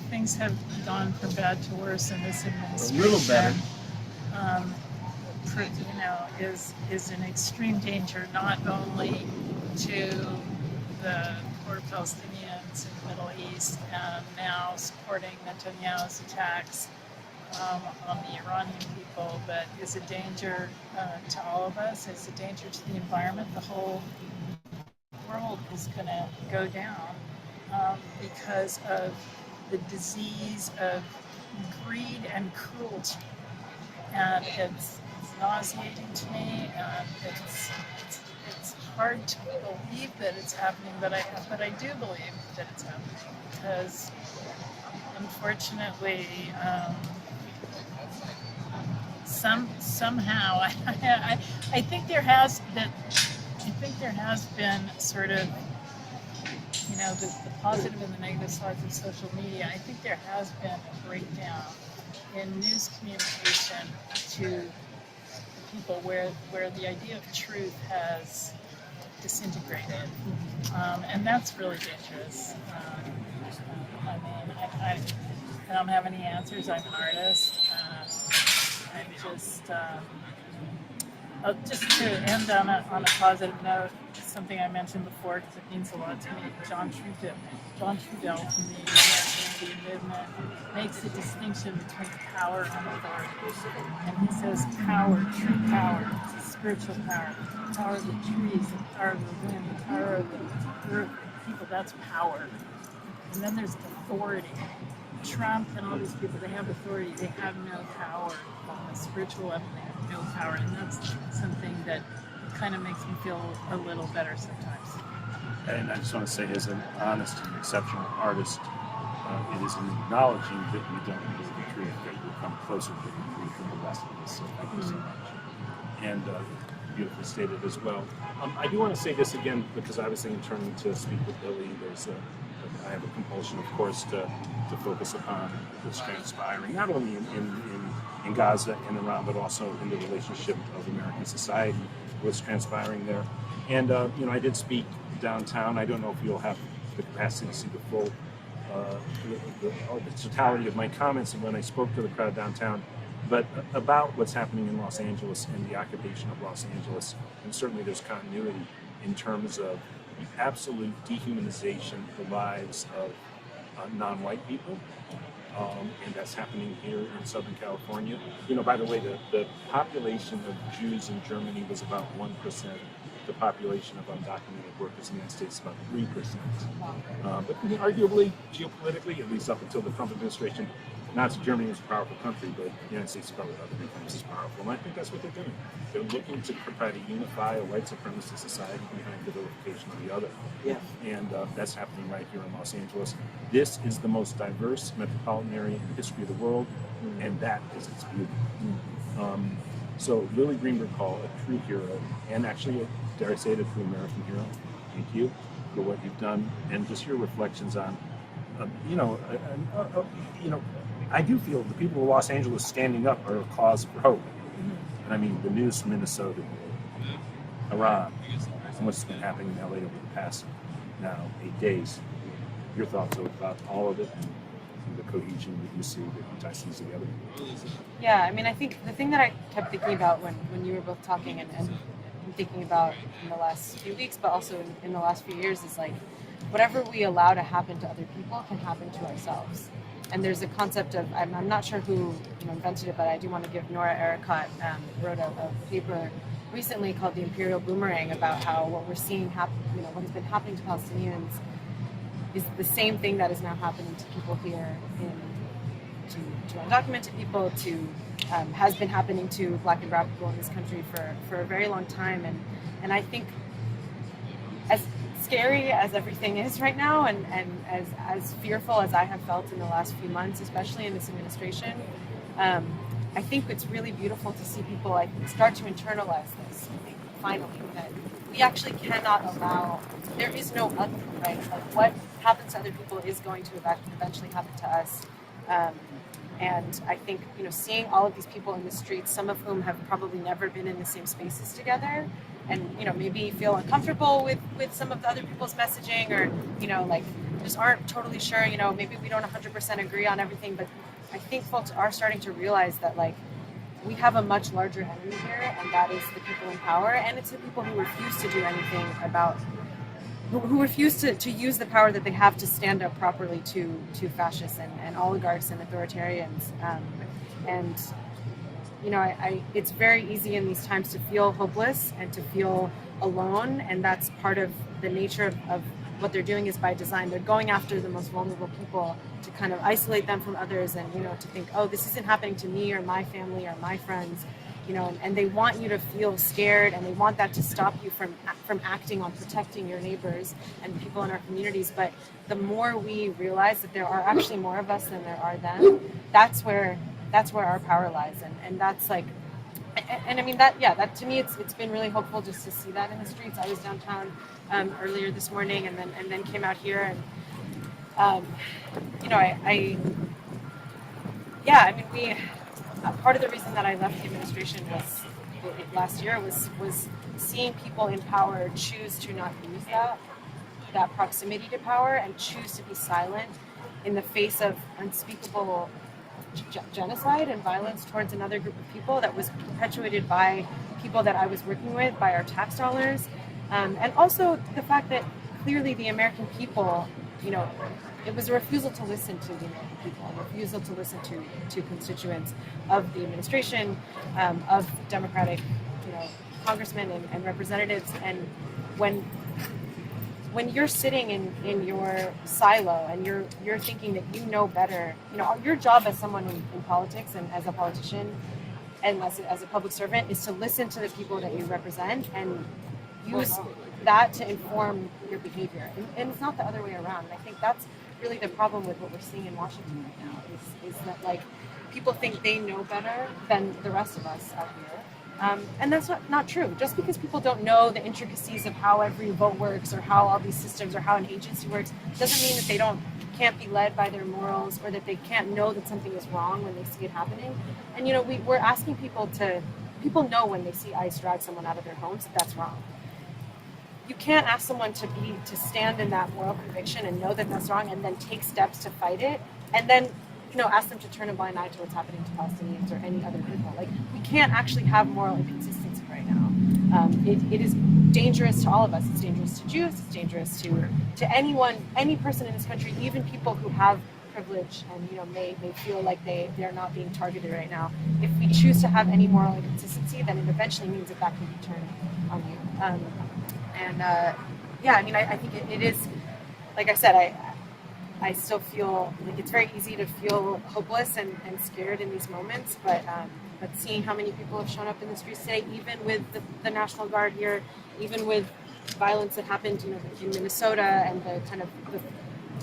things have gone from bad to worse in this administration. A little better. Is an extreme danger not only to the poor Palestinians in the Middle East and now supporting Netanyahu's attacks on the Iranian people, but is a danger to all of us, is a danger to the environment. The whole world is going to go down because of the disease of greed and cruelty. And it's nauseating to me, and it's hard to believe that it's happening, but I do believe that it's happening because unfortunately somehow I think there has been sort of the positive and the negative sides of social media. I think there has been a breakdown in news communication to people where the idea of truth has disintegrated, and that's really dangerous. I don't have any answers. I'm an artist. I'm just Just to end on a positive note, something I mentioned before because it means a lot to me. John Trudell from the American Indian movement makes a distinction between power and authority. And he says power, true power, is spiritual power. The power of the trees, the power of the wind, the power of the earth, people, that's power. And then there's authority. Trump and all these people, they have authority, they have no power. On the spiritual level, they have no power. And that's something that kind of makes me feel a little better sometimes. And I just want to say, as an honest and exceptional artist, it is in acknowledging that we don't believe the truth that we come closer to the truth than the rest of us. So thank you so much. And beautifully stated as well. I do want to say this again, because obviously in turning to speak with Billy, I have a compulsion, of course, to focus upon what's transpiring, not only in Gaza and Iran, but also in the relationship of American society, what's transpiring there. And, I did speak downtown. I don't know if you'll have the capacity to see the full, the totality of my comments when I spoke to the crowd downtown, but about what's happening in Los Angeles and the occupation of Los Angeles. And certainly there's continuity in terms of the absolute dehumanization of the lives of non-white people. And that's happening here in Southern California. By the way, the population of Jews in Germany was about 1%. The population of undocumented workers in the United States is about 3%. But arguably, geopolitically, at least up until the Trump administration, Nazi Germany was a powerful country, but the United States is probably about 3 times as powerful. And I think that's what they're doing. They're looking to try to unify a white supremacist society behind the vilification of the other. Yeah. And that's happening right here in Los Angeles. This is the most diverse metropolitan area in the history of the world, and that is its beauty. So Lily Greenberg Hall, a true hero, and actually, dare I say it, a true American hero. Thank you for what you've done, and just your reflections on, I do feel the people of Los Angeles standing up are a cause for hope. And I mean, the news from Minnesota, Iran, and what's been happening in LA over the past now 8 days. Your thoughts about all of it and the cohesion that you see that ties things together? Yeah, I mean, I think the thing that I kept thinking about when you were both talking and thinking about in the last few weeks, but also in the last few years, is like, whatever we allow to happen to other people can happen to ourselves. And there's a concept of, I'm not sure who invented it, but I do want to give Nora Ericott wrote a paper recently called The Imperial Boomerang about how what we're seeing happen, what has been happening to Palestinians is the same thing that is now happening to people here, to undocumented people, has been happening to Black and brown people in this country for a very long time. And I think, as scary as everything is right now, and as fearful as I have felt in the last few months, especially in this administration, I think it's really beautiful to see people start to internalize this, I think, finally, that we actually cannot allow, there is no other, right? Like, what happens to other people is going to eventually happen to us. And I think, seeing all of these people in the streets, some of whom have probably never been in the same spaces together, and, maybe feel uncomfortable with some of the other people's messaging, or, just aren't totally sure, maybe we don't 100% agree on everything, but I think folks are starting to realize that, we have a much larger enemy here, and that is the people in power, and it's the people who refuse to do anything about, who refuse to use the power that they have to stand up properly to fascists and oligarchs and authoritarians. It's very easy in these times to feel hopeless and to feel alone, and that's part of the nature of what they're doing is by design. They're going after the most vulnerable people to kind of isolate them from others, and to think, oh, this isn't happening to me or my family or my friends, and they want you to feel scared, and they want that to stop you from acting on protecting your neighbors and people in our communities. But the more we realize that there are actually more of us than there are them, that's where our power lies, and that's like, and I mean that to me it's been really hopeful just to see that in the streets. I was downtown earlier this morning, and then came out here, and we part of the reason that I left the administration last year was seeing people in power choose to not use that proximity to power and choose to be silent in the face of unspeakable genocide and violence towards another group of people that was perpetuated by people that I was working with, by our tax dollars. And also the fact that clearly the American people, you know, it was a refusal to listen to the American people, a refusal to listen to constituents of the administration, of Democratic, you know, congressmen and representatives. And when you're sitting in your silo and you're thinking that you know better, you know, your job as someone in politics and as a politician and as a public servant is to listen to the people that you represent and use that to inform your behavior. And it's not the other way around. And I think that's really the problem with what we're seeing in Washington right now is that, like, people think they know better than the rest of us out here. And that's not true. Just because people don't know the intricacies of how every vote works or how all these systems or how an agency works doesn't mean that they can't be led by their morals or that they can't know that something is wrong when they see it happening. And, you know, we're asking people know when they see ICE drag someone out of their homes that that's wrong. You can't ask someone to stand in that moral conviction and know that that's wrong and then take steps to fight it and then, you know, ask them to turn a blind eye to what's happening to Palestinians or any other people. Like, we can't actually have moral inconsistency right now. It is dangerous to all of us. It's dangerous to Jews. It's dangerous to anyone, any person in this country, even people who have privilege and, you know, may feel like they're not being targeted right now. If we choose to have any moral inconsistency, then it eventually means that can be turned on you. Yeah, I mean, I think it is, like I said, I still feel like it's very easy to feel hopeless and scared in these moments, but seeing how many people have shown up in the streets today, even with the National Guard here, even with violence that happened, you know, in Minnesota, and the kind of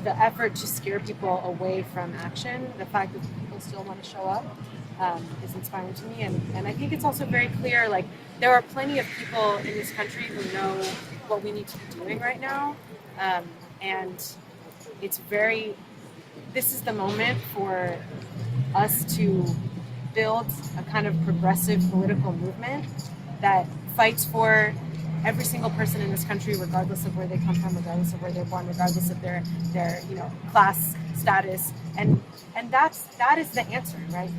the effort to scare people away from action, the fact that people still want to show up is inspiring to me. And I think it's also very clear, like, there are plenty of people in this country who know what we need to be doing right now. And this is the moment for us to build a kind of progressive political movement that fights for every single person in this country, regardless of where they come from, regardless of where they're born, regardless of their you know, class status, and that is the answer, right?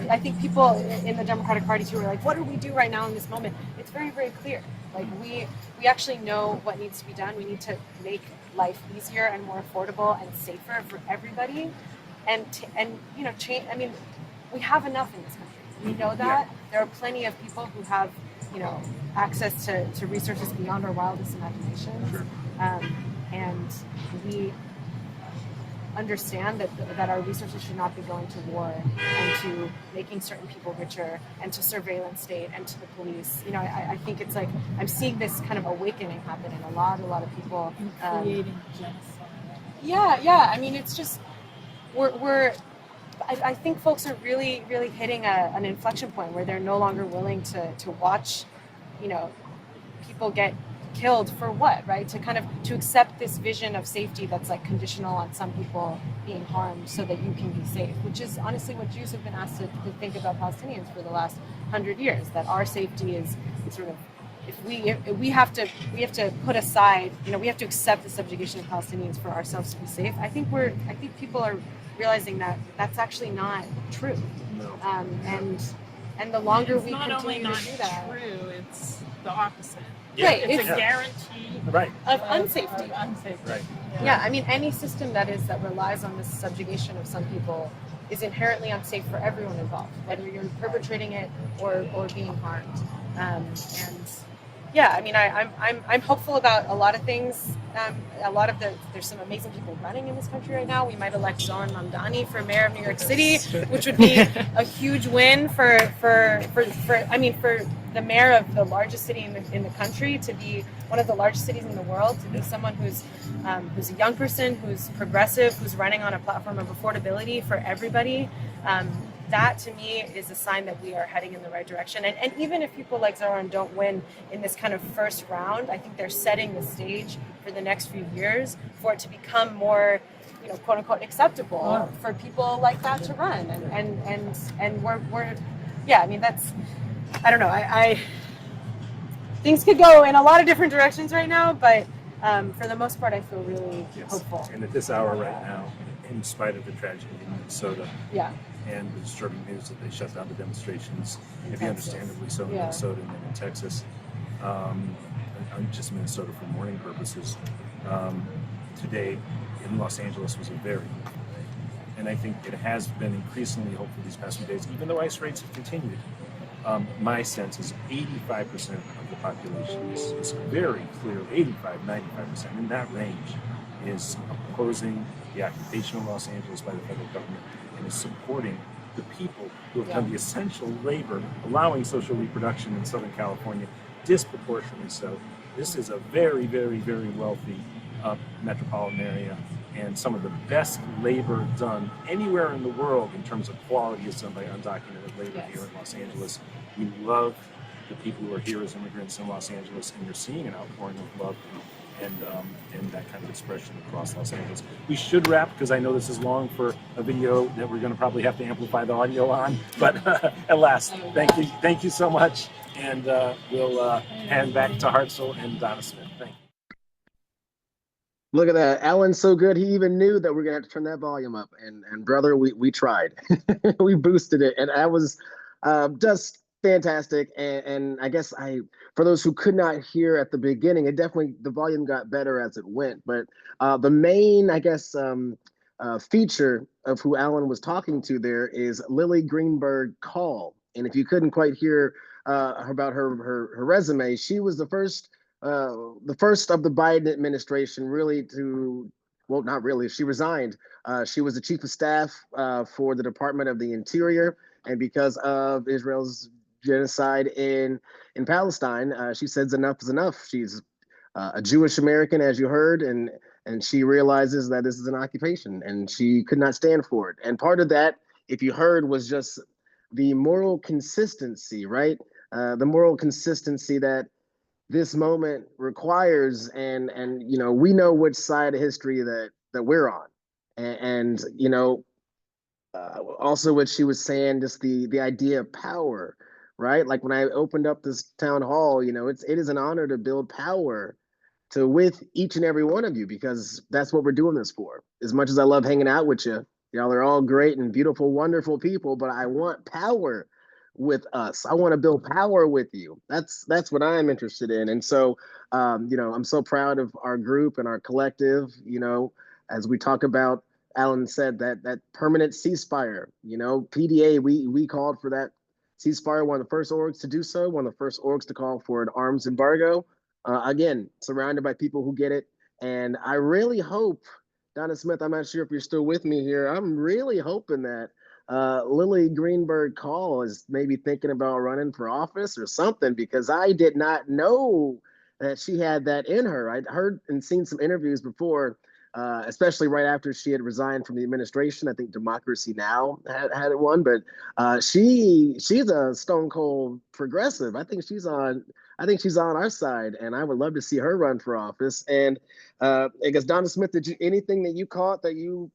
I think people in the Democratic Party too are like, what do we do right now in this moment? It's very, very clear. Like, we actually know what needs to be done. We need to make life easier and more affordable and safer for everybody, and you know, change. I mean, we have enough in this country. We know that. There are plenty of people who have, you know, access to resources beyond our wildest imaginations. Sure. And we understand that our resources should not be going to war and to making certain people richer and to surveillance state and to the police. You know, I think it's like, I'm seeing this kind of awakening happen in a lot of people. Creating genocide. Yeah. I mean, it's just, I think folks are really, really hitting an inflection point where they're no longer willing to watch, you know, people get killed for what, right? To accept this vision of safety that's like conditional on some people being harmed so that you can be safe, which is honestly what Jews have been asked to think about Palestinians for the last 100 years, that our safety is sort of, if we have to put aside, you know, we have to accept the subjugation of Palestinians for ourselves to be safe. I think people are realizing that that's actually not true. No. And the longer we continue to do that, true, it's the opposite. Yeah. Right, it's a guarantee of unsafety. Right. Yeah, I mean, any system that relies on this subjugation of some people is inherently unsafe for everyone involved, whether you're perpetrating it or being harmed. And yeah, I mean, I'm hopeful about a lot of things. There's some amazing people running in this country right now. We might elect Zohran Mamdani for mayor of New York City, which would be a huge win for the mayor of the largest city in the country to be one of the largest cities in the world, to be someone who's a young person, who's progressive, who's running on a platform of affordability for everybody. That to me is a sign that we are heading in the right direction. And even if people like Zohran don't win in this kind of first round, I think they're setting the stage for the next few years for it to become more, you know, quote unquote acceptable for people like that to run. And we're yeah, I mean, that's, I don't know, I things could go in a lot of different directions right now, but for the most part, I feel really hopeful. And at this hour right now, in spite of the tragedy in Minnesota, and the disturbing news that they shut down the demonstrations, In maybe Texas. understandably so in Yeah. Minnesota and then in Texas. Just Minnesota for mourning purposes. Today in Los Angeles was a very hopeful day. And I think it has been increasingly hopeful these past few days, even though ICE raids have continued. My sense is 85% of the population is very clearly, 85, 95%, in that range, is opposing the occupation of Los Angeles by the federal government and is supporting the people who have done the essential labor, allowing social reproduction in Southern California, disproportionately so. This is a very, very, very wealthy metropolitan area, and some of the best labor done anywhere in the world in terms of quality is done by undocumented labor here in Los Angeles. We love the people who are here as immigrants in Los Angeles, and you're seeing an outpouring of love and that kind of expression across Los Angeles. We should wrap, because I know this is long for a video that we're going to probably have to amplify the audio on, but alas, thank you so much, and we'll hand back to Hartzell and Donna Smith. Thank you. Look at that. Alan's so good, he even knew that we're going to have to turn that volume up. And brother, we tried. We boosted it. And that was just fantastic. And I guess for those who could not hear at the beginning, the volume got better as it went. But the main, I guess, feature of who Alan was talking to there is Lily Greenberg Call. And if you couldn't quite hear about her resume, she was the first of the Biden administration really not really, she resigned. She was the chief of staff for the Department of the Interior. And because of Israel's genocide in Palestine, she says enough is enough. She's a Jewish American, as you heard, and she realizes that this is an occupation and she could not stand for it. And part of that, if you heard, was just the moral consistency, right? The moral consistency that this moment requires, and we know which side of history that we're on, and also what she was saying, just the idea of power, right? Like when I opened up this town hall, it is an honor to build power with each and every one of you, because that's what we're doing this for. As much as I love hanging out with you, y'all are all great and beautiful, wonderful people, but I want power with us. I want to build power with you. That's what I'm interested in. And so, I'm so proud of our group and our collective, as we talk about, Alan said that permanent ceasefire, PDA, we called for that ceasefire, one of the first orgs to do so, one of the first orgs to call for an arms embargo. Again, surrounded by people who get it. And I really hope, Donna Smith, I'm not sure if you're still with me here. I'm really hoping that Lily Greenberg Call is maybe thinking about running for office or something, because I did not know that she had that in her. I'd heard and seen some interviews before, especially right after she had resigned from the administration. I think Democracy Now! had one, but she's a stone cold progressive. I think she's on our side, and I would love to see her run for office. And I guess, Donna Smith, anything that you caught that you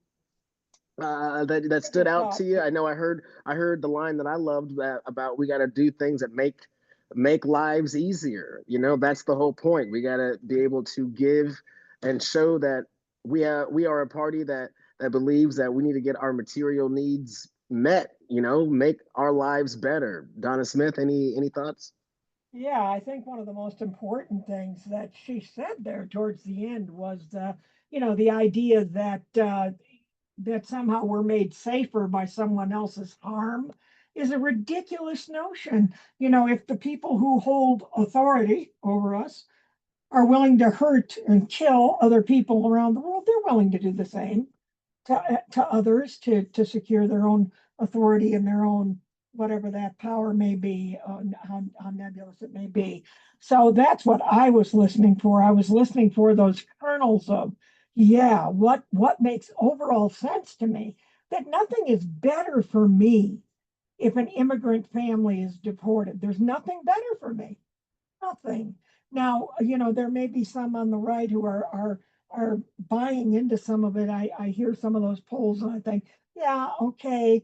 that stood out to you? I know I heard the line that I loved about we got to do things that make lives easier. That's the whole point. We got to be able to give and show that we are a party that believes that we need to get our material needs met. Make our lives better. Donna Smith, any thoughts? Yeah, I think one of the most important things that she said there towards the end was the idea that that somehow we're made safer by someone else's harm is a ridiculous notion. If the people who hold authority over us are willing to hurt and kill other people around the world, they're willing to do the same to others to secure their own authority and their own whatever that power may be, how nebulous it may be. So that's what I was listening for. I was listening for those kernels of, what makes overall sense to me, that nothing is better for me if an immigrant family is deported. There's nothing better for me. Nothing. Now, there may be some on the right who are buying into some of it. I hear some of those polls and I think, yeah, okay,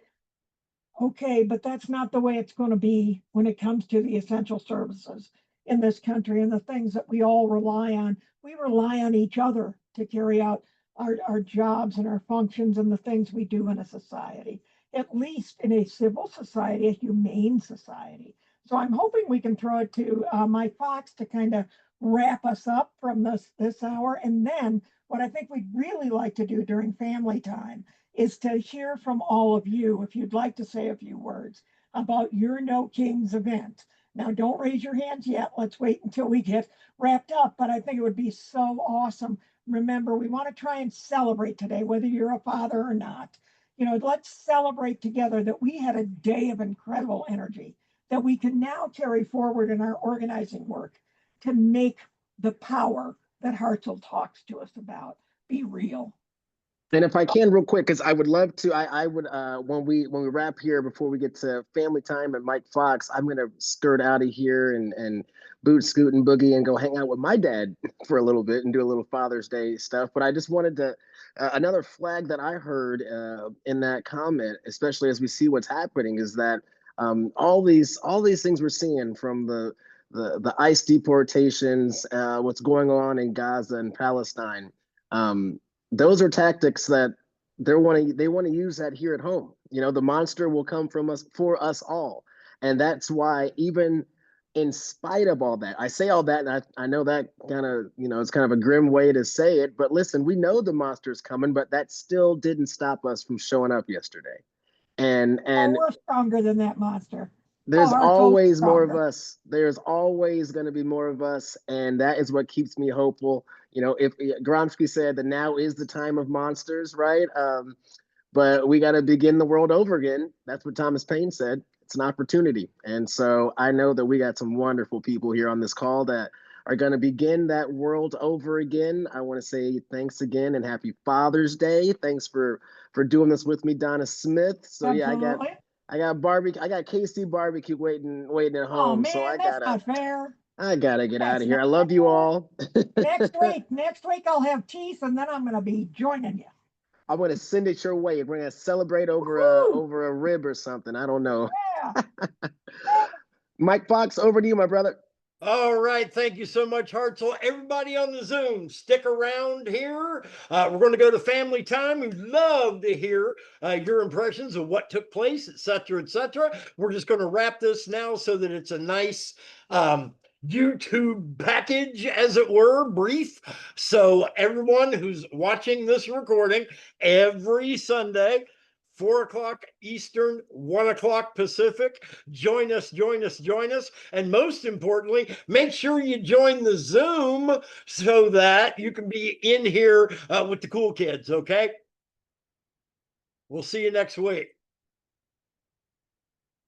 but that's not the way it's going to be when it comes to the essential services in this country and the things that we all rely on. We rely on each other to carry out our jobs and our functions and the things we do in a society. at least in a civil society, a humane society. So I'm hoping we can throw it to Mike Fox to kind of wrap us up from this hour. And then what I think we'd really like to do during family time is to hear from all of you, if you'd like to say a few words about your No Kings event. Now, don't raise your hands yet. Let's wait until we get wrapped up. But I think it would be so awesome. Remember, we want to try and celebrate today, whether you're a father or not. You know, let's celebrate together that we had a day of incredible energy that we can now carry forward in our organizing work to make the power that Hartzell talks to us about be real. And if I can, real quick, because I would love to, I would when we wrap here before we get to family time and Mike Fox, I'm gonna skirt out of here and boot, scoot, and boogie and go hang out with my dad for a little bit and do a little Father's Day stuff. But I just wanted to another flag that I heard in that comment, especially as we see what's happening, is that all these things we're seeing from the ICE deportations, what's going on in Gaza and Palestine. Those are tactics that they want to use that here at home. You know, the monster will come from us for us all. And that's why, even in spite of all that, I say all that, and I know that kind of, you know, it's kind of a grim way to say it, but listen, we know the monster's coming, but that still didn't stop us from showing up yesterday. And we're stronger than that monster. There's always more of stronger. us. There's always going to be more of us. And that is what keeps me hopeful. You know, if Gramsci said that now is the time of monsters, right? But we got to begin the world over again. That's what Thomas Paine said. It's an opportunity. And so I know that we got some wonderful people here on this call that are going to begin that world over again. I want to say thanks again and happy Father's Day. Thanks for doing this with me, Donna Smith. So Absolutely. yeah, I got barbecue. I got KC barbecue waiting at home. Oh man, So that's not fair. I gotta get out That's of here. I not love you fair. all. Next week I'll have teeth, and then I'm gonna be joining you. I'm gonna send it your way. We're gonna celebrate over a rib or something. I don't know. Yeah. Mike Fox, over to you, my brother. All right. Thank you so much, Hartzell. Everybody on the Zoom, stick around here. We're going to go to family time. We'd love to hear your impressions of what took place, et cetera, et cetera. We're just going to wrap this now so that it's a nice YouTube package, as it were, brief. So everyone who's watching this recording every Sunday, 4 o'clock Eastern, 1 o'clock Pacific. Join us. And most importantly, make sure you join the Zoom so that you can be in here with the cool kids, okay? We'll see you next week.